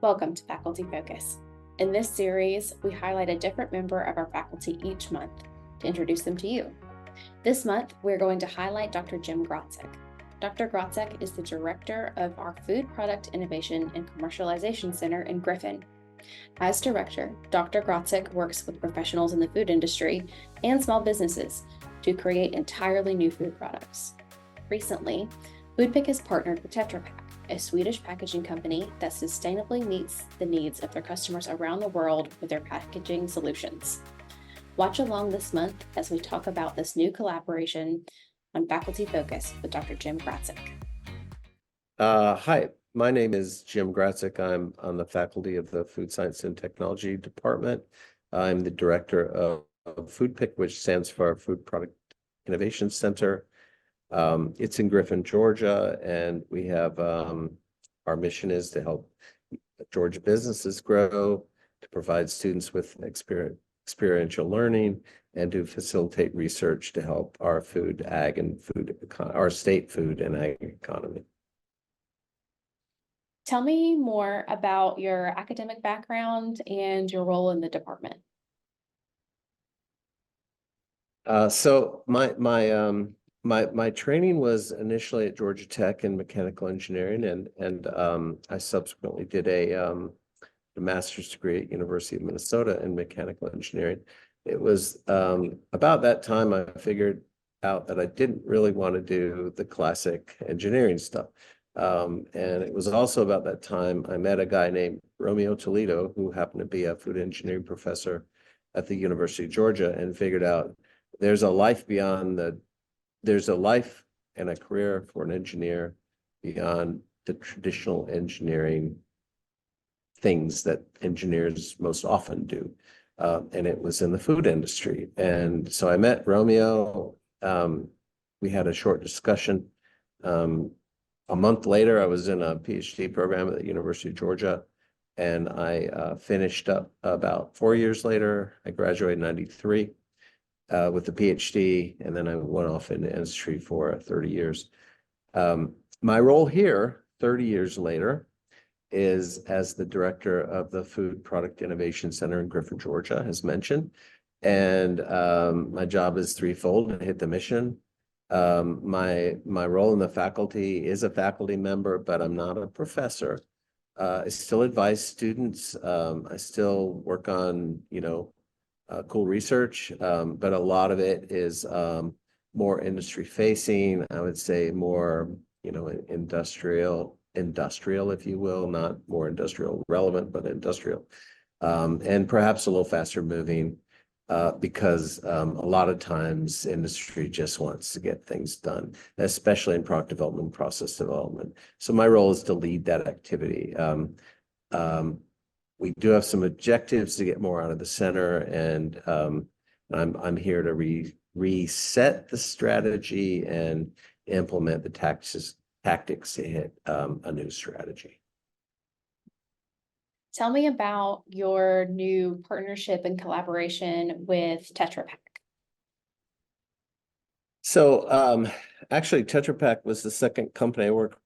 Welcome to Faculty Focus. In this series, we highlight a different member of our faculty each month to introduce them to you. This month, we're going to highlight Dr. Jim Gratzek. Dr. Gratzek is the director of our Food Product Innovation and Commercialization Center in Griffin. As director, Dr. Gratzek works with professionals in the food industry and small businesses to create entirely new food products. Recently, FoodPIC has partnered with Tetra Pak, a Swedish packaging company that sustainably meets the needs of their customers around the world with their packaging solutions. Watch along this month as we talk about this new collaboration on Faculty Focus with Dr. Jim Gratzek. Hi, my name is Jim Gratzek. I'm on the faculty of the Food Science and Technology Department. I'm the director of FoodPIC, which stands for Food Product Innovation Center. It's in Griffin, Georgia, and we have our mission is to help Georgia businesses grow, to provide students with experiential learning, and to facilitate research to help our our state food and ag economy. Tell me more about your academic background and your role in the department. So my training was initially at Georgia Tech in mechanical engineering, and I subsequently did a master's degree at University of Minnesota in mechanical engineering. It was about that time I figured out that I didn't really want to do the classic engineering stuff. And it was also about that time I met a guy named Romeo Toledo, who happened to be a food engineering professor at the University of Georgia, and figured out there's a life and a career for an engineer beyond the traditional engineering things that engineers most often do. And it was in the food industry. And so I met Romeo. We had a short discussion. A month later, I was in a PhD program at the University of Georgia, and I finished up about 4 years later. I graduated in 93 with the PhD, and then I went off into industry for 30 years. My role here, 30 years later, is as the director of the Food Product Innovation Center in Griffin, Georgia, as mentioned. And my job is threefold to hit the mission. My role in the faculty is a faculty member, but I'm not a professor. I still advise students. I still work on, cool research, but a lot of it is more industry facing. I would say more, industrial, if you will, not more industrial relevant, but industrial, and perhaps a little faster moving. Because a lot of times industry just wants to get things done, especially in product development, process development. So my role is to lead that activity. We do have some objectives to get more out of the center, and I'm here to reset the strategy and implement the tactics to hit a new strategy. Tell me about your new partnership and collaboration with Tetra Pak. So actually, Tetra Pak was the second company I worked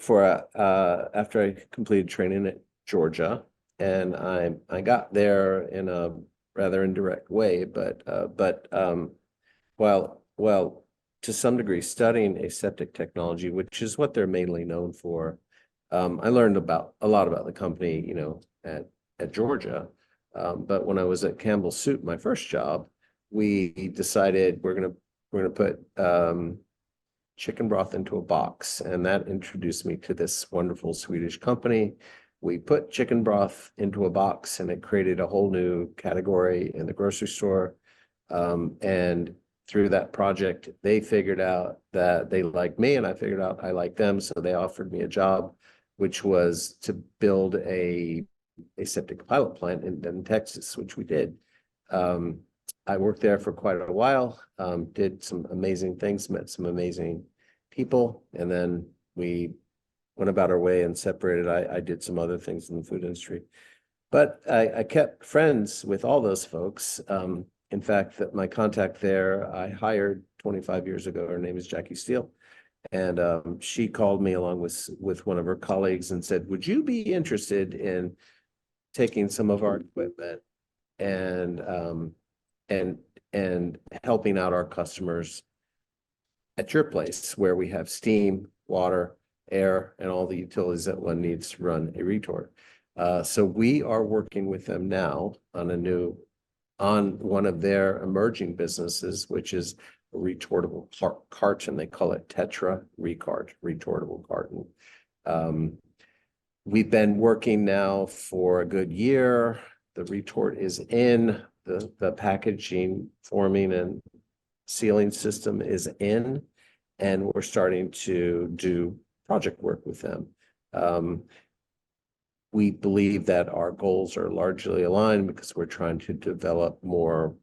for after I completed training at Georgia, and I got there in a rather indirect way, but while to some degree studying aseptic technology, which is what they're mainly known for, I learned a lot about the company, at Georgia. But when I was at Campbell Soup, my first job, we decided we're gonna put chicken broth into a box, and that introduced me to this wonderful Swedish company. We put chicken broth into a box, and it created a whole new category in the grocery store. And through that project, they figured out that they liked me, and I figured out I liked them, so they offered me a job, which was to build a aseptic pilot plant in Texas, which we did. I worked there for quite a while, did some amazing things, met some amazing people, and then we went about our way and separated. I did some other things in the food industry, but I kept friends with all those folks. In fact, my contact there, I hired 25 years ago. Her name is Jackie Steele. And she called me along with one of her colleagues and said, would you be interested in taking some of our equipment and and and helping out our customers at your place where we have steam, water, air, and all the utilities that one needs to run a retort. So we are working with them now on one of their emerging businesses, which is a retortable carton. They call it Tetra Recart, retortable carton. We've been working now for a good year. The retort is in, the packaging, forming, and sealing system is in, and we're starting to do project work with them. We believe that our goals are largely aligned because we're trying to develop more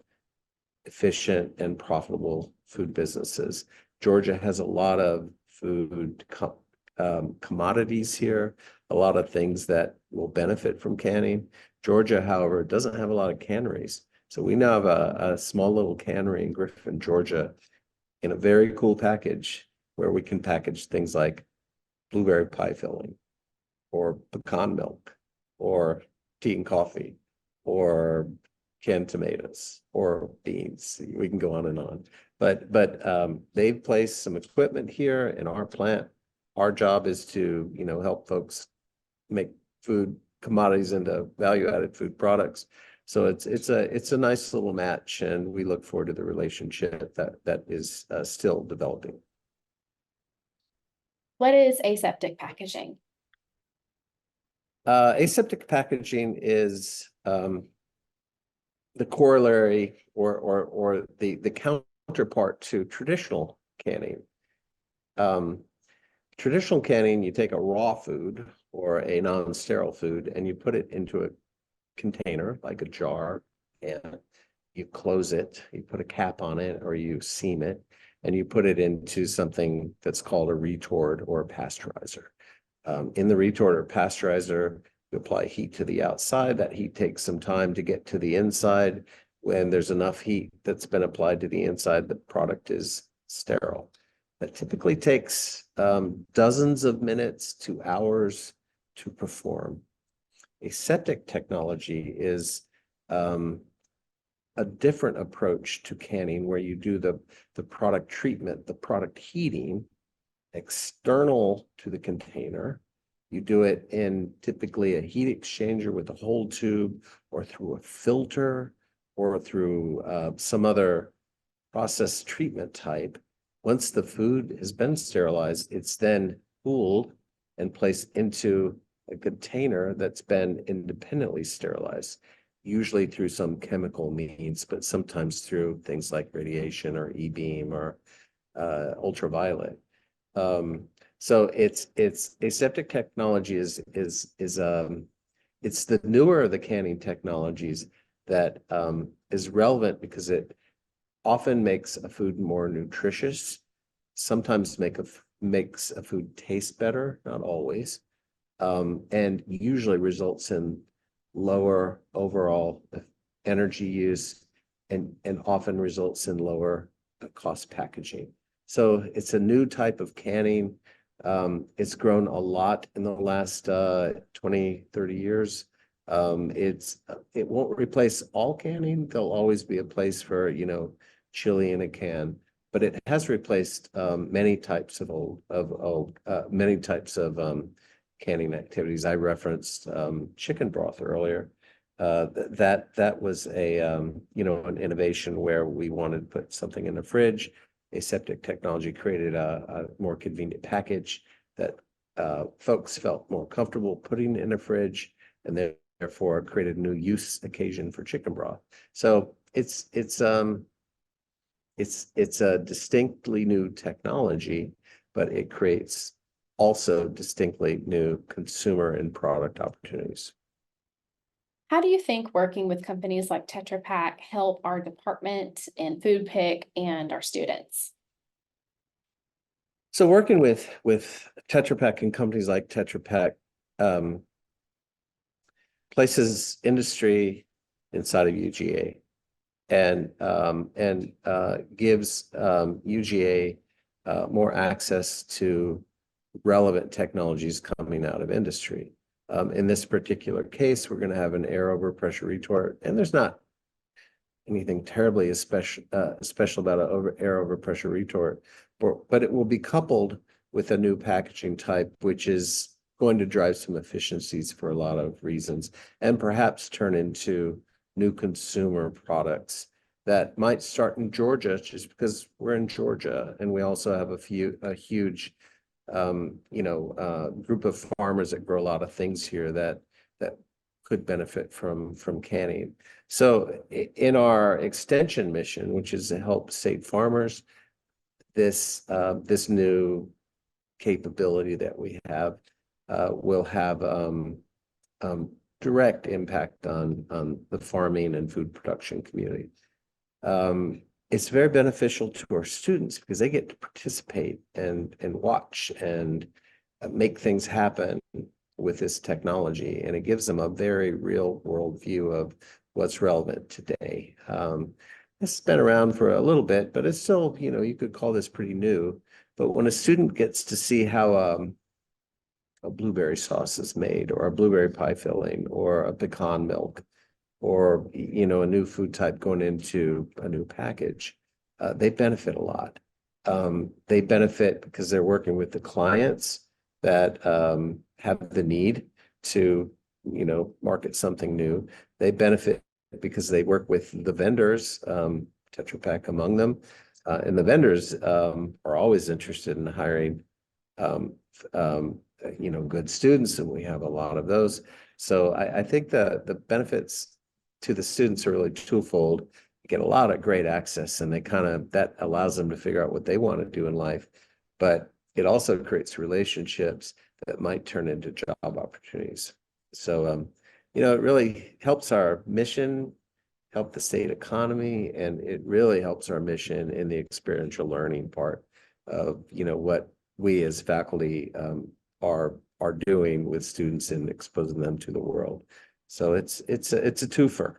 efficient and profitable food businesses. Georgia has a lot of food commodities here, a lot of things that will benefit from canning. Georgia, however, doesn't have a lot of canneries. So we now have a small little cannery in Griffin, Georgia, in a very cool package where we can package things like blueberry pie filling, or pecan milk, or tea and coffee, or canned tomatoes, or beans. We can go on and on. But they've placed some equipment here in our plant. Our job is to, help folks make food commodities into value-added food products. So it's a nice little match, and we look forward to the relationship that is still developing. What is aseptic packaging? Aseptic packaging is the corollary or the counterpart to traditional canning. Traditional canning, you take a raw food or a non-sterile food and you put it into a container like a jar, and you close it, you put a cap on it, or you seam it, and you put it into something that's called a retort or a pasteurizer. In the retort or pasteurizer, you apply heat to the outside. That heat takes some time to get to the inside. When there's enough heat that's been applied to the inside, the product is sterile. That typically takes dozens of minutes to hours to perform. Aseptic technology is a different approach to canning, where you do the product treatment, the product heating external to the container. You do it in typically a heat exchanger with a whole tube, or through a filter, or through some other process treatment type. Once the food has been sterilized, it's then cooled and placed into a container that's been independently sterilized, usually through some chemical means, but sometimes through things like radiation or E-beam or ultraviolet. So it's aseptic technology is it's the newer of the canning technologies that is relevant because it often makes a food more nutritious, sometimes makes a food taste better, not always, and usually results in lower overall energy use, and often results in lower cost packaging. So it's a new type of canning. It's grown a lot in the last 20, 30 years. It won't replace all canning. There'll always be a place for, chili in a can, but it has replaced many types of canning activities. I referenced chicken broth earlier. That was an innovation where we wanted to put something in the fridge. Aseptic technology created a more convenient package that folks felt more comfortable putting in a fridge, and therefore created a new use occasion for chicken broth. So it's a distinctly new technology, but it creates also distinctly new consumer and product opportunities. How do you think working with companies like Tetra Pak help our department and FoodPIC and our students? So working with Tetra Pak and companies like Tetra Pak places industry inside of UGA, and gives UGA more access to relevant technologies coming out of industry. In this particular case, we're going to have an air over pressure retort, and there's not anything terribly special about an air over pressure retort, but it will be coupled with a new packaging type, which is going to drive some efficiencies for a lot of reasons, and perhaps turn into new consumer products that might start in Georgia, just because we're in Georgia, and we also have a huge group of farmers that grow a lot of things here that could benefit from canning. So in our extension mission, which is to help state farmers, this new capability that we have will have direct impact on the farming and food production community. It's very beneficial to our students because they get to participate and watch and make things happen with this technology, and it gives them a very real world view of what's relevant today. This has been around for a little bit, but it's still, you could call this pretty new. But when a student gets to see how a blueberry sauce is made, or a blueberry pie filling, or a pecan milk, or a new food type going into a new package, they benefit a lot. They benefit because they're working with the clients that have the need to market something new. They benefit because they work with the vendors, Tetra Pak among them, and the vendors are always interested in hiring good students, and we have a lot of those. So I think the benefits to the students are really twofold. You get a lot of great access, and that allows them to figure out what they want to do in life, but it also creates relationships that might turn into job opportunities. So it really helps our mission, help the state economy, and it really helps our mission in the experiential learning part of what we as faculty are doing with students and exposing them to the world. So it's a twofer.